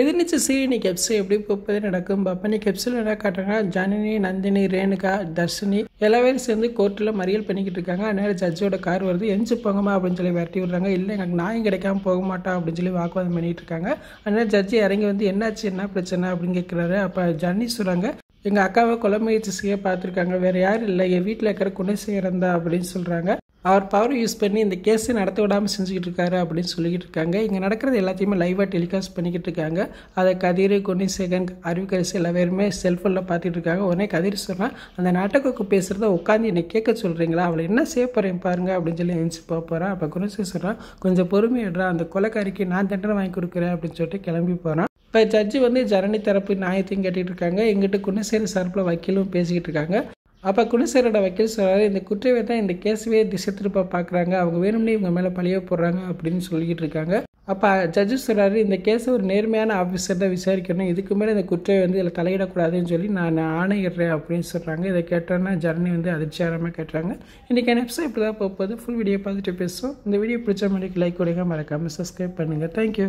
எதிர்நீச்சல் serial இன்னைக்கு episode எப்படி போகுது நடக்கும் பார்ப்போம். இன்னைக்கு எபிசோட் என்ன காட்டுறாங்கன்னா, ஜனனி, நந்தினி, ரேணுகா, தர்ஷினி எல்லா பேரும் சேர்ந்து கோர்ட்டில் மறியல் பண்ணிக்கிட்டு இருக்காங்க. அதனால ஜட்ஜோட கார் வருது, எஞ்சி போங்கம்மா அப்படின்னு சொல்லி விரட்டி விடுறாங்க. இல்லை எனக்கு நியாயம் கிடைக்காம போக மாட்டா அப்படின்னு சொல்லி வாக்குவாதம் பண்ணிட்டு இருக்காங்க. அதனால ஜட்ஜி இறங்கி வந்து என்னாச்சு, என்ன பிரச்சனை அப்படின்னு கேட்குறாரு. அப்போ ஜனனி சொல்கிறாங்க, எங்கள் அக்காவை கொலை முயற்சி செய்ய பார்த்துருக்காங்க, வேறு யாரும் இல்லை, என் வீட்டில் இருக்கிற குணசேகரன் தான் அப்படின்னு சொல்கிறாங்க. அவர் பவர் யூஸ் பண்ணி இந்த கேஸை நடத்த விடாமல் செஞ்சுக்கிட்டு இருக்காரு அப்படின்னு சொல்லிக்கிட்டு இருக்காங்க. இங்கே நடக்கிறது எல்லாத்தையுமே லைவாக டெலிகாஸ்ட் பண்ணிக்கிட்டு இருக்காங்க. அதை கதிர், குணசேகரன், அறிவுக்கரசு எல்லா பேருமே செல்ஃபோனில் பார்த்துட்டு இருக்காங்க. உடனே கதிர் சொன்னால், அந்த நாட்டக்கு பேசுகிறத உட்காந்து என்னை கேட்க சொல்கிறீங்களா, அவளை என்ன செய்ய போகிறேன் பாருங்க அப்படின்னு சொல்லி எழுந்து போக போகிறான். அப்போ குணசேகரன் சொல்கிறான், கொஞ்சம் பொறுமையிடுறா, அந்த கொலைக்காரிக்கு நான் தண்டனை வாங்கி கொடுக்குறேன் அப்படின்னு சொல்லிட்டு கிளம்பி போகிறான். இப்போ ஜட்ஜி வந்து ஜனனி தரப்பு நியாயத்தையும் கேட்டுட்டு இருக்காங்க. எங்கிட்ட குணசேகரன் சார்பில் வக்கீலும் பேசிக்கிட்டு இருக்காங்க. அப்போ குணசேகரோட வக்கீல் சொல்கிறாரு, இந்த குற்றவை தான் இந்த கேஸவே திசை திருப்ப பார்க்குறாங்க, அவங்க வேணும்னே இவங்க மேலே பழிய போடுறாங்க அப்படின்னு சொல்லிக்கிட்டு இருக்காங்க. அப்போ ஜட்ஜு சொல்கிறாரு, இந்த கேஸை ஒரு நேர்மையான ஆஃபீஸர் தான் விசாரிக்கணும், இதுக்கு மேலே இந்த குற்றவை வந்து இதில் தலையிடக்கூடாதுன்னு சொல்லி நான் ஆணையிடுறேன் அப்படின்னு சொல்கிறாங்க. இதை கேட்டோன்னா ஜனனி வந்து அதிர்ச்சியாரமாக கேட்டுறாங்க. இன்றைக்கான எபிசோட் இப்படி தான் போகுது. ஃபுல் வீடியோ பார்த்துட்டு பேசுவோம். இந்த வீடியோ பிடிச்ச மாதிரி லைக் கொடுங்க, மறக்காமல் சப்ஸ்கிரைப் பண்ணுங்கள். தேங்க்யூ.